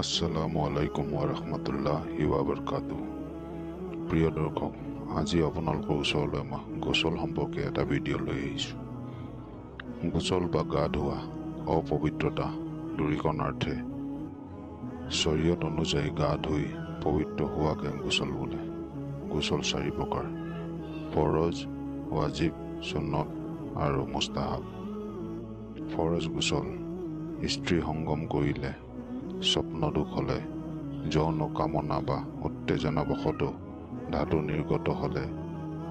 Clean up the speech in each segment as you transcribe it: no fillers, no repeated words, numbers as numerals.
আসসালামু আলাইকুম ওয়াৰাহমাতুল্লাহি ওয়াবাৰাকাতুহ। প্ৰিয় দৰ্শক, আজি আপোনালোকৰ ওচৰলৈ মই গোচল সম্পৰ্কে এটা ভিডিঅ' লৈ আহিছোঁ। গোচল বা গা ধোৱা অপবিত্ৰতা দূৰীকৰণাৰ্থে শৰীয়ত অনুযায়ী গা ধুই পবিত্ৰ হোৱাকে গোচল বোলে। গোচল 4 প্ৰকাৰ: ফৰজ, ৱাজিব, সুন্নত আৰু মুস্তাহাব। ফৰজ গোচল: স্ত্ৰী সংগম কৰিলে, স্বপ্ন দুখ হ'লে, যৌন কামনা বা উত্তেজনাবশতঃ ধাতু নিৰ্গত হ'লে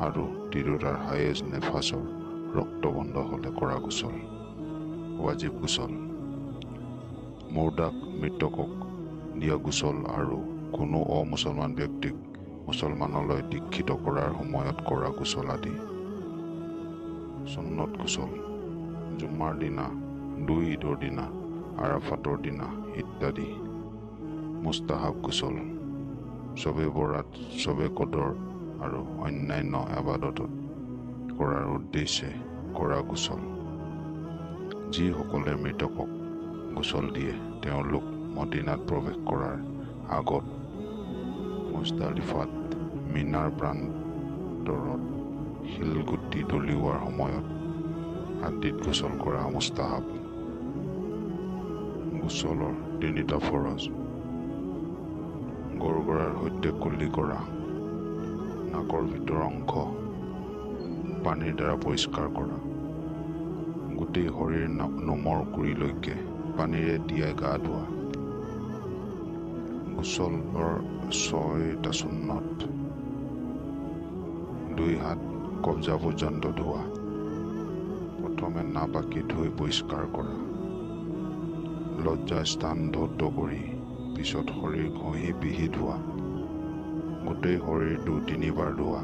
আৰু তিৰোতাৰ হায়েজ নেফাছৰ ৰক্ত বন্ধ হ'লে কৰা গোচল। ৱাজিব গোচল: মুৰ্দাক মৃতকক দিয়া গোচল আৰু কোনো অমুছলমান ব্যক্তিক মুছলমানলৈ দীক্ষিত কৰাৰ সময়ত কৰা গোচল আদি। সুন্নত গোচল: জুমাৰ দিনা, 2 ঈদৰ দিনা, আৰাফাতৰ দিনা ইত্যাদি। মুস্তাহাব গোচল: শবে বৰাত, শবে কদৰ আৰু অন্যান্য ইবাদতত কৰাৰ উদ্দেশ্যে কৰা গোচল। যিসকলে মৃতকক গোচল দিয়ে তেওঁলোক মদিনাত প্ৰৱেশ কৰাৰ আগত মুজদালিফাত মিনাৰ প্ৰান্তৰত শিলগুটি দলিওৱাৰ সময়ত হাতীত গোচল কৰা মুস্তাহাব। গোচলৰ 3টা ফৰজ: গৰগৰাৰ সৈতে কুলি কৰা, নাকৰ ভিতৰ অংশ পানীৰ দ্বাৰা পৰিষ্কাৰ কৰা, গোটেই শৰীৰ নোমৰ গুৰিলৈকে পানীৰে তিয়াই গা ধোৱা। গোচলৰ 6টা সুন্নত: 2 হাত কবজা পৰ্যন্ত ধোৱা, প্ৰথমে নাপাকি ধুই পৰিষ্কাৰ কৰা, লজ্জা স্থান ধৌত কৰি পিছত শৰীৰ ঘঁহি পিহি ধোৱা, গোটেই শৰীৰ 2-3 বাৰ ধোৱা।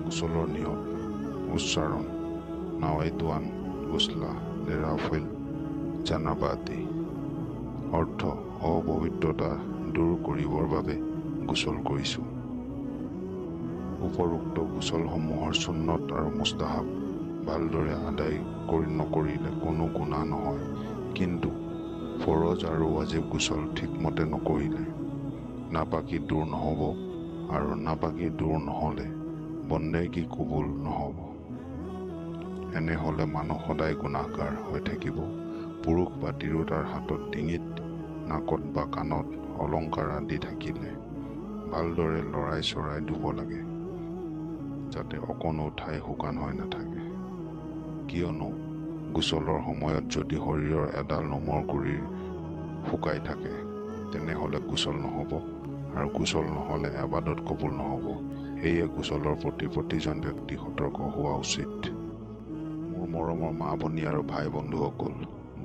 গোচলৰ নিয়ম উচ্চাৰণ: নাৱাইতু আন গুছলা লিৰাফিল জানাবাতি। অৰ্থ: অপবিত্ৰতা দূৰ কৰিবৰ বাবে গোচল কৰিছোঁ। উপৰোক্ত গোচলসমূহৰ সুন্নত আৰু মুস্তাহাব ভালদৰে আদায় নকৰিলে কোনো গুনাহ নহয়, কিন্তু ফৰজ আৰু ৱাজিব গোচল ঠিকমতে নকৰিলে নাপাকি দূৰ নহ'ব আৰু নাপাকি দূৰ নহ'লে বন্দেগী কবুল নহ'ব। এনে হ'লে মানুহ সদায় গুনাহগাৰ হৈ থাকিব। পুৰুষ বা তিৰোতাৰ হাতত, ডিঙিত, নাকত বা কাণত অলংকাৰ আদি থাকিলে ভালদৰে লৰাই চৰাই ধুব লাগে, যাতে অকণো ঠাই শুকান হৈ নাথাকে। কিয়নো গোচলৰ সময়ত যদি শৰীৰৰ এডাল নোমৰ গুৰি শুকাই থাকে তেনেহ'লে গোচল নহ'ব, আৰু গোচল নহ'লে ইবাদত কবুল নহ'ব। সেয়ে গোচলৰ প্ৰতি প্ৰতিজন ব্যক্তি সতৰ্ক হোৱা উচিত। মোৰ মৰমৰ মা ভনী আৰু ভাই বন্ধুসকল,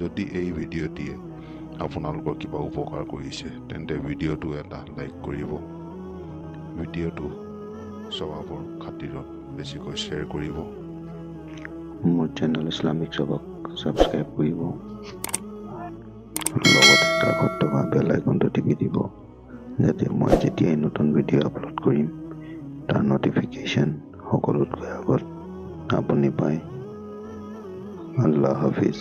যদি এই ভিডিঅ'টিয়ে আপোনালোকৰ কিবা উপকাৰ কৰিছে তেন্তে ভিডিঅ'টো এটা লাইক কৰিব। ভিডিঅ'টো স্বভাৱৰ খাতিৰত বেছিকৈ শ্বেয়াৰ কৰিব। মোৰ চেনেল ইছলামিক সবক ছাবস্ক্ৰাইব কৰিব, লগতে কাষত থকা বেল আইকনটো টিপি দিব, যাতে মই যেতিয়াই নতুন ভিডিঅ' আপলোড কৰিম তাৰ নটিফিকেশ্যন সকলোতকৈ আগত আপুনি পায়। আল্লাহ হাফিজ।